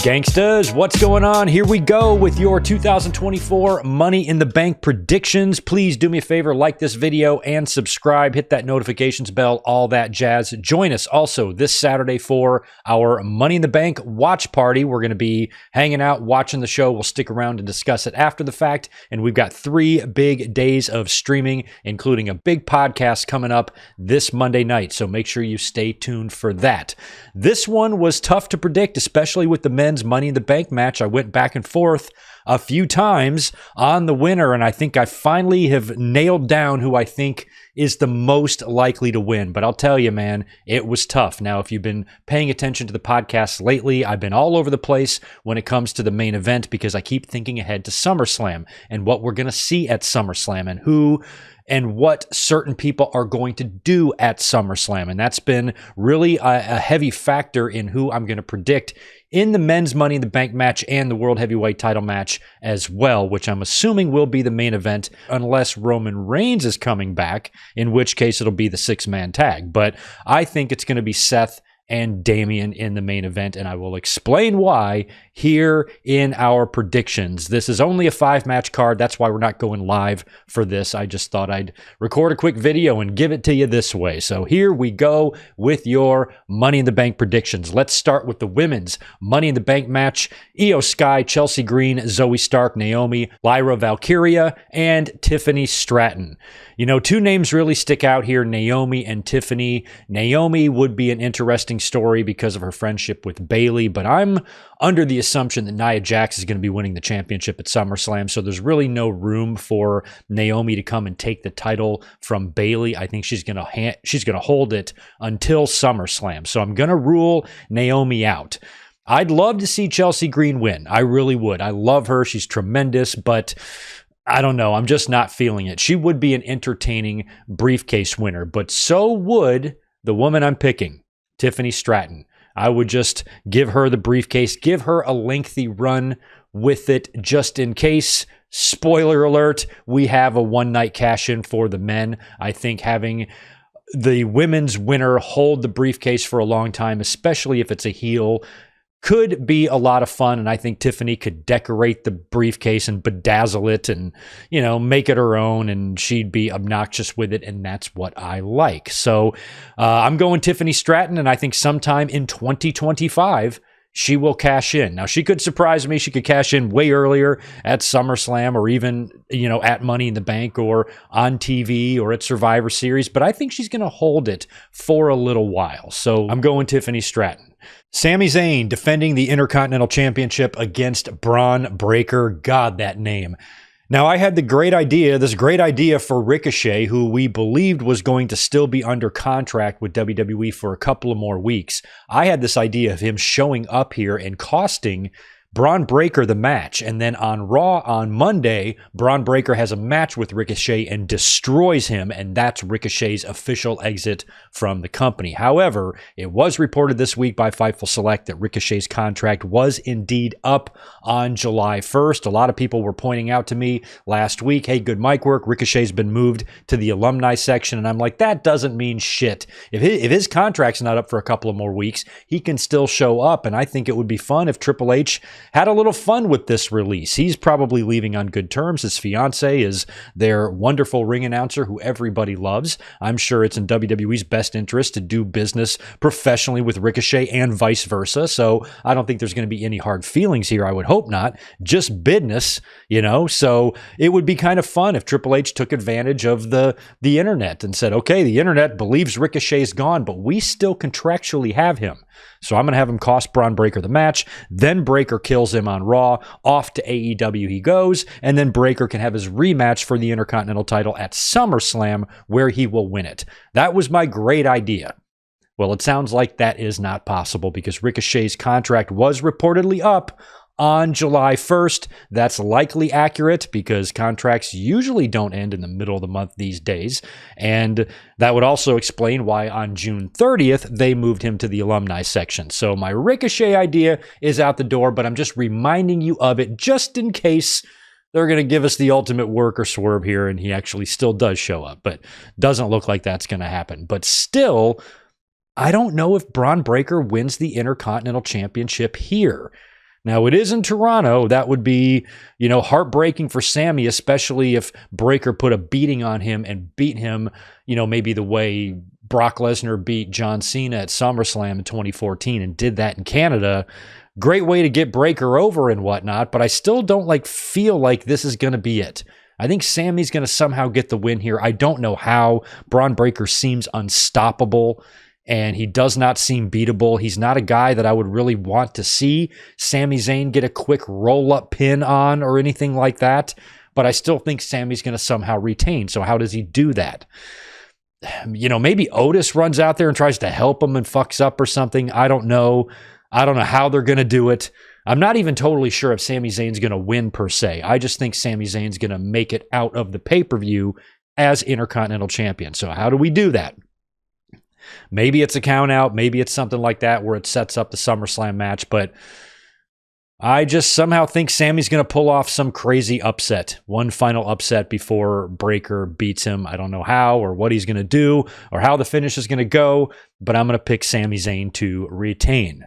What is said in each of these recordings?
Gangstas, what's going on? Here we go with your 2024 Money in the Bank predictions. Please do me a favor, like this video and subscribe. Hit that notifications bell, all that jazz. Join us also this Saturday for our Money in the Bank watch party. We're going to be hanging out, watching the show. We'll stick around and discuss it after the fact. And we've got 3 big days of streaming, including a big podcast coming up this Monday night. So make sure you stay tuned for that. This one was tough to predict, especially with the men's Money in the Bank match. I went back and forth a few times on the winner, and I think I finally have nailed down who I think is the most likely to win. But I'll tell you, man, it was tough. Now, if you've been paying attention to the podcast lately, I've been all over the place when it comes to the main event because I keep thinking ahead to SummerSlam and what we're going to see at SummerSlam and who and what certain people are going to do at SummerSlam. And that's been really a heavy factor in who I'm going to predict in the men's Money in the Bank match and the World Heavyweight title match as well, which I'm assuming will be the main event unless Roman Reigns is coming back, in which case it'll be the 6-man tag. But I think it's going to be Seth and Damian in the main event, and I will explain why here in our predictions. This is only a 5-match card. That's why we're not going live for this. I just thought I'd record a quick video and give it to you this way. So here we go with your Money in the Bank predictions. Let's start with the women's Money in the Bank match. Io Sky, Chelsea Green, Zoe Stark, Naomi, Lyra Valkyria, and Tiffany Stratton. You know, 2 names really stick out here, Naomi and Tiffany. Naomi would be an interesting story because of her friendship with Bayley, but I'm under the assumption that Nia Jax is going to be winning the championship at SummerSlam, so there's really no room for Naomi to come and take the title from Bayley. I think she's going to hold it until SummerSlam, so I'm going to rule Naomi out. I'd love to see Chelsea Green win. I really would. I love her. She's tremendous, but I don't know. I'm just not feeling it. She would be an entertaining briefcase winner, but so would the woman I'm picking, Tiffany Stratton. I would just give her the briefcase, give her a lengthy run with it just in case. Spoiler alert, we have a one-night cash-in for the men. I think having the women's winner hold the briefcase for a long time, especially if it's a heel, could be a lot of fun, and I think Tiffany could decorate the briefcase and bedazzle it and, you know, make it her own, and she'd be obnoxious with it, and that's what I like. So I'm going Tiffany Stratton, and I think sometime in 2025, she will cash in. Now, she could surprise me. She could cash in way earlier at SummerSlam or even, you know, at Money in the Bank or on TV or at Survivor Series, but I think she's going to hold it for a little while. So I'm going Tiffany Stratton. Sami Zayn defending the Intercontinental Championship against Braun Breaker. God, that name. Now, I had this great idea for Ricochet, who we believed was going to still be under contract with WWE for a couple of more weeks. I had this idea of him showing up here and costing Braun Breaker the match, and then on Raw on Monday, Braun Breaker has a match with Ricochet and destroys him, and that's Ricochet's official exit from the company. However, it was reported this week by Fightful Select that Ricochet's contract was indeed up on July 1st. A lot of people were pointing out to me last week, hey, good mic work, Ricochet's been moved to the alumni section, and I'm like, that doesn't mean shit. If his contract's not up for a couple of more weeks, he can still show up, and I think it would be fun if Triple H had a little fun with this release. He's probably leaving on good terms. His fiance is their wonderful ring announcer who everybody loves. I'm sure it's in WWE's best interest to do business professionally with Ricochet and vice versa. So I don't think there's going to be any hard feelings here. I would hope not. Just business, you know? So it would be kind of fun if Triple H took advantage of the internet and said, okay, the internet believes Ricochet's gone, but we still contractually have him. So I'm going to have him cost Braun Breaker the match. Then Breaker kills him on Raw. Off to AEW he goes. And then Breaker can have his rematch for the Intercontinental title at SummerSlam, where he will win it. That was my great idea. Well, it sounds like that is not possible because Ricochet's contract was reportedly up on July 1st. That's likely accurate because contracts usually don't end in the middle of the month these days. And that would also explain why on June 30th, they moved him to the alumni section. So my Ricochet idea is out the door, but I'm just reminding you of it just in case they're going to give us the ultimate work or swerve here and he actually still does show up. But doesn't look like that's going to happen. But still, I don't know if Braun Breaker wins the Intercontinental Championship here. Now, it is in Toronto. That would be, heartbreaking for Sammy, especially if Breakker put a beating on him and beat him, maybe the way Brock Lesnar beat John Cena at SummerSlam in 2014 and did that in Canada. Great way to get Breakker over and whatnot, but I still don't feel like this is going to be it. I think Sammy's going to somehow get the win here. I don't know how. Braun Breakker seems unstoppable, and he does not seem beatable. He's not a guy that I would really want to see Sami Zayn get a quick roll-up pin on or anything like that, but I still think Sammy's going to somehow retain. So how does he do that? Maybe Otis runs out there and tries to help him and fucks up or something. I don't know. I don't know how they're going to do it. I'm not even totally sure if Sami Zayn's going to win per se. I just think Sami Zayn's going to make it out of the pay-per-view as Intercontinental Champion. So how do we do that? Maybe it's a count out. Maybe it's something like that where it sets up the SummerSlam match. But I just somehow think Sammy's going to pull off some crazy upset. One final upset before Breakker beats him. I don't know how or what he's going to do or how the finish is going to go. But I'm going to pick Sami Zayn to retain.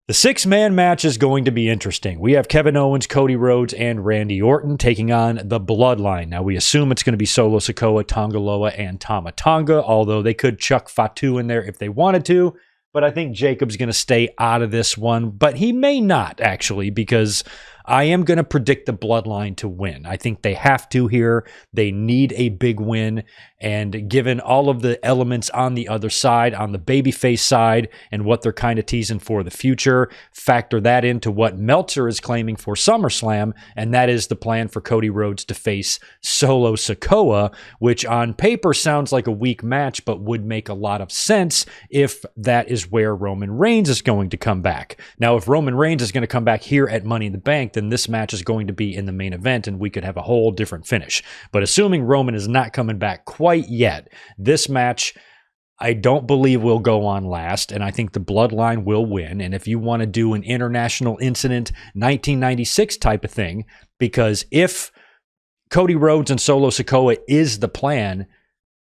The six-man match is going to be interesting. We have Kevin Owens, Cody Rhodes, and Randy Orton taking on the Bloodline. Now, we assume it's going to be Solo Sikoa, Tonga Loa, and Tama Tonga, although they could chuck Fatu in there if they wanted to. But I think Jacob's going to stay out of this one. But he may not, actually, because I am going to predict the Bloodline to win. I think they have to here. They need a big win. And given all of the elements on the other side, on the babyface side, and what they're kind of teasing for the future, factor that into what Meltzer is claiming for SummerSlam, and that is the plan for Cody Rhodes to face Solo Sikoa, which on paper sounds like a weak match, but would make a lot of sense if that is where Roman Reigns is going to come back. Now, if Roman Reigns is going to come back here at Money in the Bank, then this match is going to be in the main event, and we could have a whole different finish. But assuming Roman is not coming back quite yet, this match I don't believe will go on last, and I think the Bloodline will win. And if you want to do an international incident 1996 type of thing, because if Cody Rhodes and Solo Sikoa is the plan,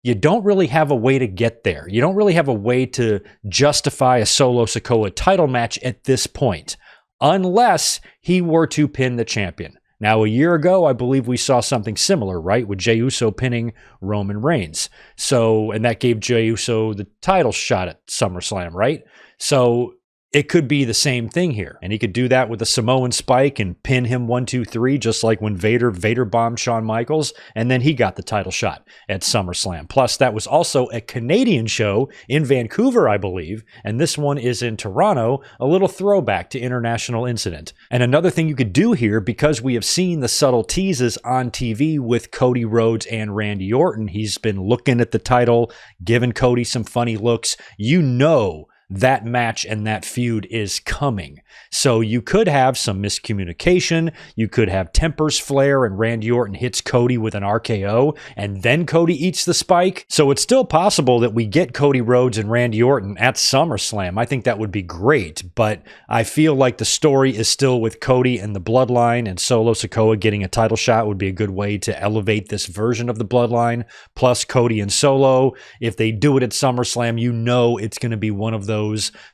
you don't really have a way to get there. You don't really have a way to justify a Solo Sikoa title match at this point, unless he were to pin the champion. Now, a year ago, I believe we saw something similar, right? With Jey Uso pinning Roman Reigns. And that gave Jey Uso the title shot at SummerSlam, right? So it could be the same thing here. And he could do that with a Samoan spike and pin him 1, 2, 3, just like when Vader bombed Shawn Michaels, and then he got the title shot at SummerSlam. Plus, that was also a Canadian show in Vancouver, I believe, and this one is in Toronto, a little throwback to International Incident. And another thing you could do here, because we have seen the subtle teases on TV with Cody Rhodes and Randy Orton, he's been looking at the title, giving Cody some funny looks. That match and that feud is coming. So you could have some miscommunication. You could have tempers flare and Randy Orton hits Cody with an RKO and then Cody eats the spike. So it's still possible that we get Cody Rhodes and Randy Orton at SummerSlam. I think that would be great, but I feel like the story is still with Cody and the Bloodline, and Solo Sikoa getting a title shot would be a good way to elevate this version of the Bloodline. Plus Cody and Solo, if they do it at SummerSlam, it's going to be one of those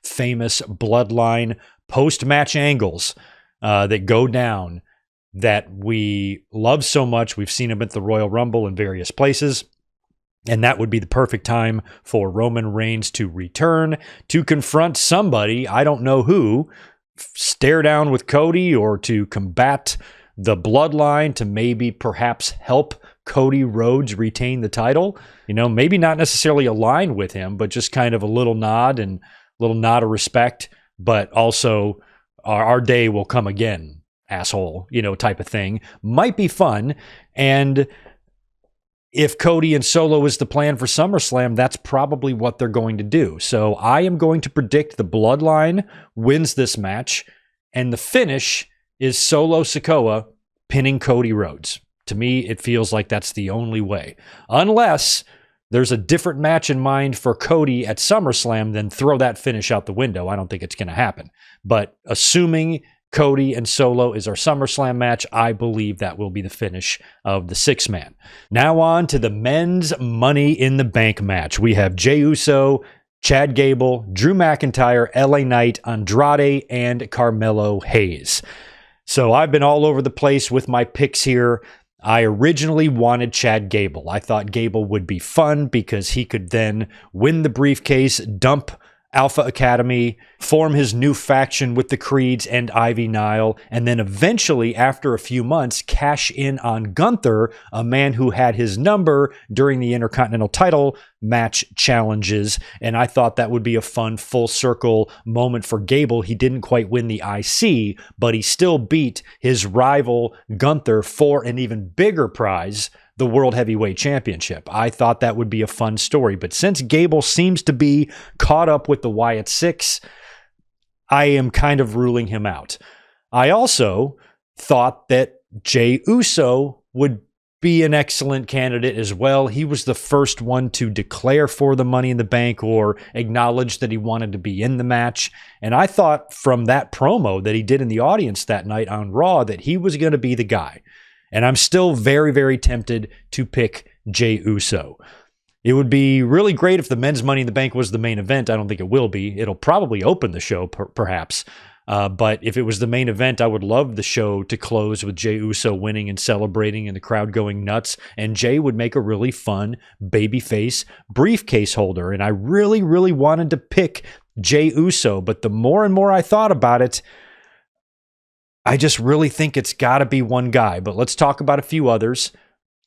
famous Bloodline post-match angles that go down that we love so much. We've seen them at the Royal Rumble in various places. And that would be the perfect time for Roman Reigns to return to confront somebody, I don't know who, stare down with Cody, or to combat the Bloodline to maybe perhaps help Cody Rhodes retain the title. Maybe not necessarily align with him, but just kind of a little nod of respect, but also our day will come again, asshole, type of thing. Might be fun. And if Cody and Solo is the plan for SummerSlam, that's probably what they're going to do. So I am going to predict the Bloodline wins this match, and the finish is Solo Sikoa pinning Cody Rhodes. To me, it feels like that's the only way. Unless there's a different match in mind for Cody at SummerSlam, then throw that finish out the window. I don't think it's going to happen. But assuming Cody and Solo is our SummerSlam match, I believe that will be the finish of the six-man. Now on to the men's Money in the Bank match. We have Jey Uso Chad Gable, Drew McIntyre, LA Knight, Andrade, and Carmelo Hayes. So I've been all over the place with my picks here. I originally wanted Chad Gable. I thought Gable would be fun because he could then win the briefcase, dump Alpha Academy, form his new faction with the Creeds and Ivy Nile, and then eventually, after a few months, cash in on Gunther, a man who had his number during the Intercontinental title match challenges. And I thought that would be a fun full circle moment for Gable. He didn't quite win the IC, but he still beat his rival Gunther for an even bigger prize, the World Heavyweight Championship. I thought that would be a fun story. But since Gable seems to be caught up with the Wyatt Six, I am kind of ruling him out. I also thought that Jey Uso would be an excellent candidate as well. He was the first one to declare for the Money in the Bank or acknowledge that he wanted to be in the match. And I thought from that promo that he did in the audience that night on Raw that he was going to be the guy. And I'm still very, very tempted to pick Jey Uso. It would be really great if the men's Money in the Bank was the main event. I don't think it will be. It'll probably open the show, perhaps. But if it was the main event, I would love the show to close with Jey Uso winning and celebrating and the crowd going nuts. And Jey would make a really fun babyface briefcase holder. And I really, really wanted to pick Jey Uso. But the more and more I thought about it, I just really think it's got to be one guy. But let's talk about a few others.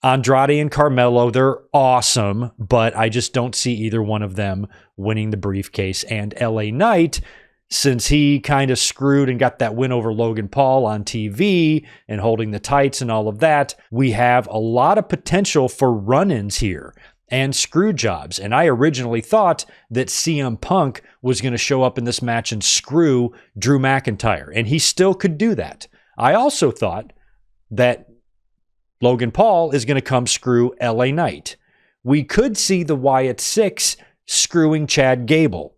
Andrade and Carmelo, they're awesome, but I just don't see either one of them winning the briefcase. And LA Knight, since he kind of screwed and got that win over Logan Paul on TV and holding the tights and all of that, we have a lot of potential for run-ins here and screw jobs. And I originally thought that CM Punk was going to show up in this match and screw Drew McIntyre, and he still could do that. I also thought that Logan Paul is going to come screw LA Knight. We could see the Wyatt Six screwing Chad Gable.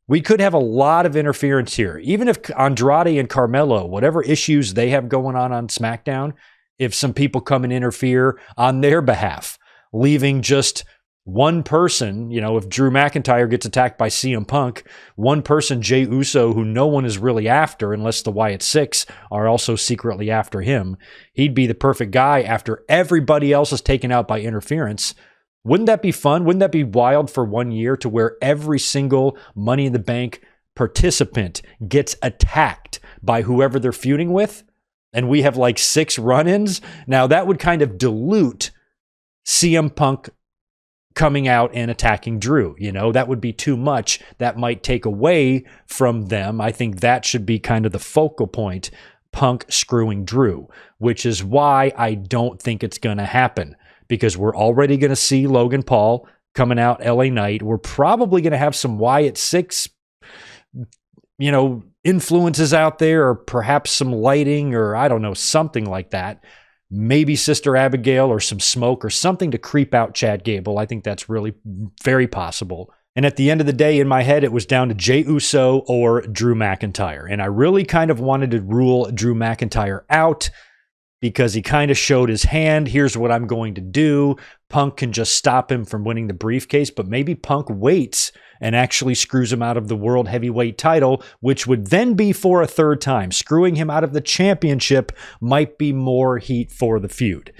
We could have a lot of interference here. Even if Andrade and Carmelo, whatever issues they have going on SmackDown, if some people come and interfere on their behalf, leaving just one person, if Drew McIntyre gets attacked by CM Punk, one person, Jey Uso, who no one is really after unless the Wyatt Six are also secretly after him, he'd be the perfect guy after everybody else is taken out by interference. Wouldn't that be fun? Wouldn't that be wild for 1 year to where every single Money in the Bank participant gets attacked by whoever they're feuding with? And we have like 6 run-ins? Now that would kind of dilute CM Punk coming out and attacking Drew. That would be too much. That might take away from them. I think that should be kind of the focal point, Punk screwing Drew, which is why I don't think it's going to happen, because we're already going to see Logan Paul coming out LA Knight. We're probably going to have some Wyatt Six, influences out there, or perhaps some lighting, or I don't know, something like that. Maybe Sister Abigail or some smoke or something to creep out Chad Gable. I think that's really very possible. And at the end of the day, in my head, it was down to Jey Uso or Drew McIntyre. And I really kind of wanted to rule Drew McIntyre out because he kind of showed his hand. Here's what I'm going to do. Punk can just stop him from winning the briefcase, but maybe Punk waits and actually screws him out of the World Heavyweight title, which would then be for a third time. Screwing him out of the championship might be more heat for the feud.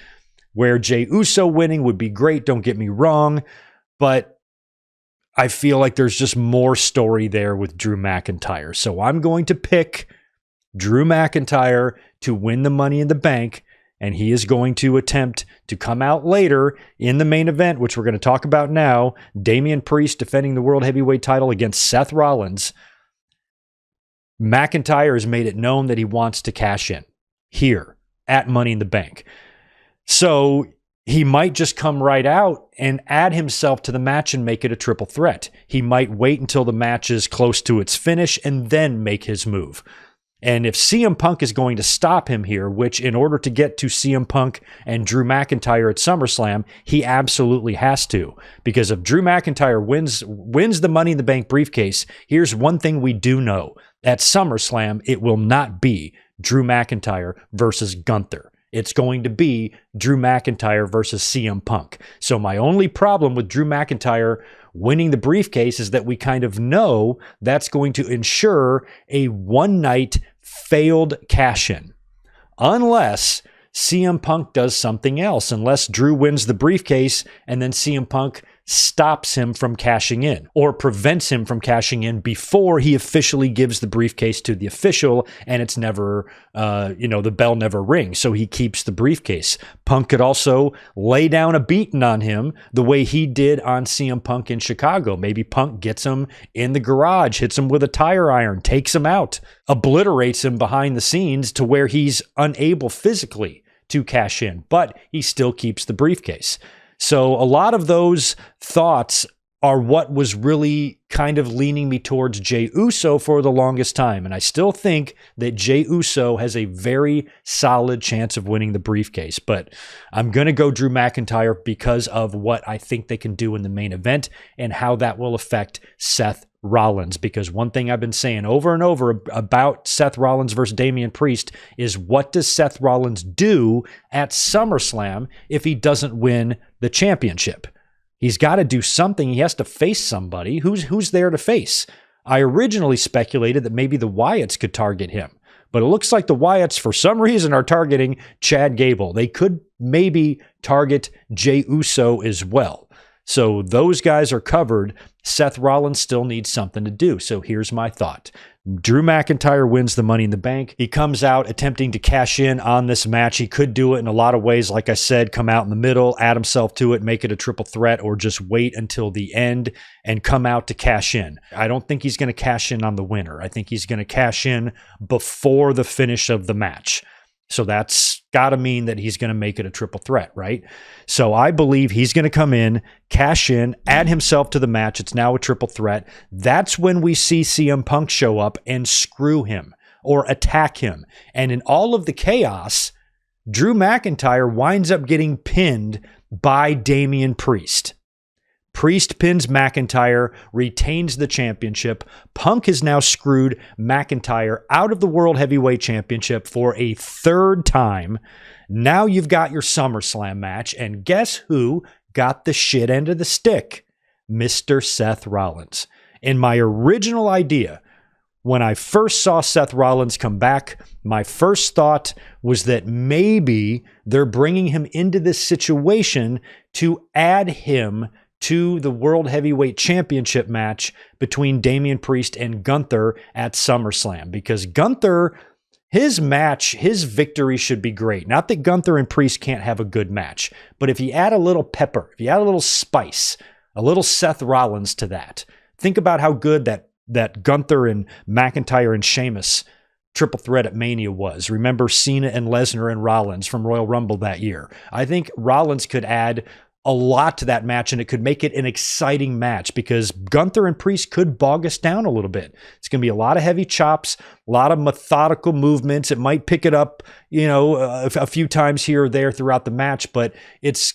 Where Jey Uso winning would be great, don't get me wrong, but I feel like there's just more story there with Drew McIntyre. So I'm going to pick Drew McIntyre to win the Money in the Bank, and he is going to attempt to come out later in the main event, which we're going to talk about now. Damian Priest defending the World Heavyweight title against Seth Rollins. McIntyre has made it known that he wants to cash in here at Money in the Bank. So he might just come right out and add himself to the match and make it a triple threat. He might wait until the match is close to its finish and then make his move. And if CM Punk is going to stop him here, which in order to get to CM Punk and Drew McIntyre at SummerSlam, he absolutely has to. Because if Drew McIntyre wins the Money in the Bank briefcase, here's one thing we do know. At SummerSlam, it will not be Drew McIntyre versus Gunther. It's going to be Drew McIntyre versus CM Punk. So my only problem with Drew McIntyre winning the briefcase is that we kind of know that's going to ensure a one-night failed cash-in. Unless CM Punk does something else, unless Drew wins the briefcase and then CM Punk stops him from cashing in or prevents him from cashing in before he officially gives the briefcase to the official, and it's never, the bell never rings, so he keeps the briefcase. Punk could also lay down a beating on him the way he did on CM Punk in Chicago. Maybe Punk gets him in the garage, hits him with a tire iron, takes him out, obliterates him behind the scenes to where he's unable physically to cash in, but he still keeps the briefcase. So a lot of those thoughts are what was really kind of leaning me towards Jey Uso for the longest time. And I still think that Jey Uso has a very solid chance of winning the briefcase. But I'm going to go Drew McIntyre because of what I think they can do in the main event and how that will affect Seth Rollins. Because one thing I've been saying over and over about Seth Rollins versus Damian Priest is, what does Seth Rollins do at SummerSlam if he doesn't win the championship? He's got to do something. He has to face somebody. Who's there to face? I originally speculated that maybe the Wyatts could target him, but it looks like the Wyatts, for some reason, are targeting Chad Gable. They could maybe target Jey Uso as well. So those guys are covered. Seth Rollins still needs something to do. So here's my thought. Drew McIntyre wins the Money in the Bank. He comes out attempting to cash in on this match. He could do it in a lot of ways. Like I said, come out in the middle, add himself to it, make it a triple threat, or just wait until the end and come out to cash in. I don't think he's going to cash in on the winner. I think he's going to cash in before the finish of the match. So that's got to mean that he's going to make it a triple threat, right? So I believe he's going to come in, cash in, add himself to the match. It's now a triple threat. That's when we see CM Punk show up and screw him or attack him. And in all of the chaos, Drew McIntyre winds up getting pinned by Damian Priest. Priest pins McIntyre, retains the championship. Punk has now screwed McIntyre out of the World Heavyweight Championship for a third time. Now you've got your SummerSlam match, and guess who got the shit end of the stick? Mr. Seth Rollins. In my original idea, when I first saw Seth Rollins come back, my first thought was that maybe they're bringing him into this situation to add him to the World Heavyweight Championship match between Damian Priest and Gunther at SummerSlam. Because Gunther, his victory should be great. Not that Gunther and Priest can't have a good match, but if you add a little pepper, if you add a little spice, a little Seth Rollins to that, think about how good that Gunther and McIntyre and Sheamus triple threat at Mania was. Remember Cena and Lesnar and Rollins from Royal Rumble that year. I think Rollins could add a lot to that match, and it could make it an exciting match because Gunther and Priest could bog us down a little bit. It's going to be a lot of heavy chops, a lot of methodical movements. It might pick it up, a few times here or there throughout the match, but it's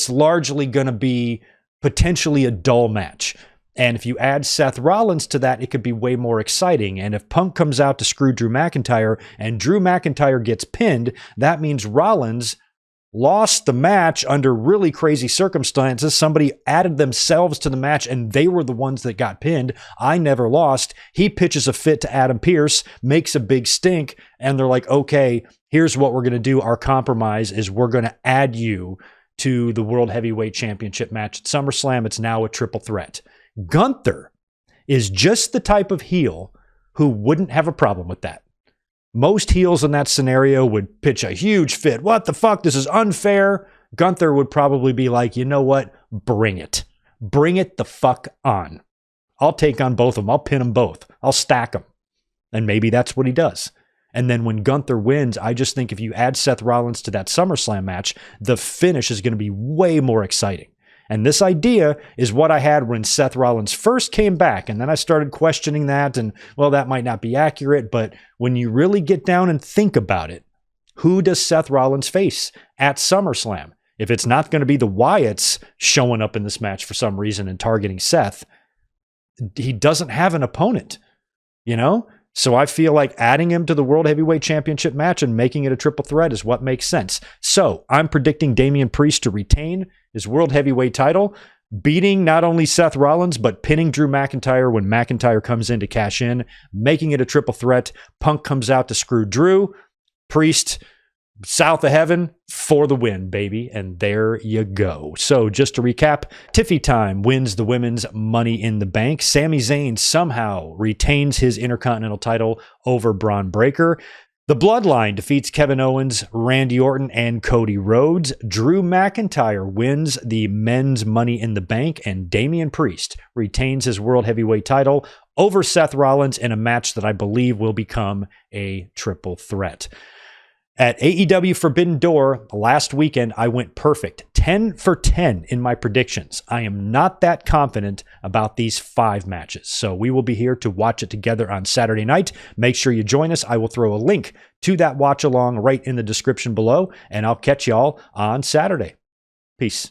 largely going to be potentially a dull match. And if you add Seth Rollins to that, it could be way more exciting. And if Punk comes out to screw Drew McIntyre and Drew McIntyre gets pinned, that means Rollins lost the match under really crazy circumstances. Somebody added themselves to the match and they were the ones that got pinned. I never lost. He pitches a fit to Adam Pearce, makes a big stink, and they're like, okay, here's what we're going to do. Our compromise is we're going to add you to the World Heavyweight Championship match at SummerSlam. It's now a triple threat. Gunther is just the type of heel who wouldn't have a problem with that. Most heels in that scenario would pitch a huge fit. What the fuck? This is unfair. Gunther would probably be like, you know what? Bring it. Bring it the fuck on. I'll take on both of them. I'll pin them both. I'll stack them. And maybe that's what he does. And then when Gunther wins, I just think if you add Seth Rollins to that SummerSlam match, the finish is going to be way more exciting. And this idea is what I had when Seth Rollins first came back. And then I started questioning that. And, well, that might not be accurate. But when you really get down and think about it, who does Seth Rollins face at SummerSlam? If it's not going to be the Wyatts showing up in this match for some reason and targeting Seth, he doesn't have an opponent. So I feel like adding him to the World Heavyweight Championship match and making it a triple threat is what makes sense. So I'm predicting Damian Priest to retain his World Heavyweight title, beating not only Seth Rollins, but pinning Drew McIntyre when McIntyre comes in to cash in, making it a triple threat. Punk comes out to screw Drew. Priest, south of heaven for the win, baby. And there you go. So just to recap, Tiffy Time wins the women's Money in the Bank. Sami Zayn somehow retains his Intercontinental title over Braun Breaker. The Bloodline defeats Kevin Owens, Randy Orton, and Cody Rhodes. Drew McIntyre wins the men's Money in the Bank, and Damian Priest retains his World Heavyweight title over Seth Rollins in a match that I believe will become a triple threat. At AEW Forbidden Door last weekend, I went perfect, 10 for 10 in my predictions. I am not that confident about these 5 matches, so we will be here to watch it together on Saturday night. Make sure you join us. I will throw a link to that watch along right in the description below, and I'll catch y'all on Saturday. Peace.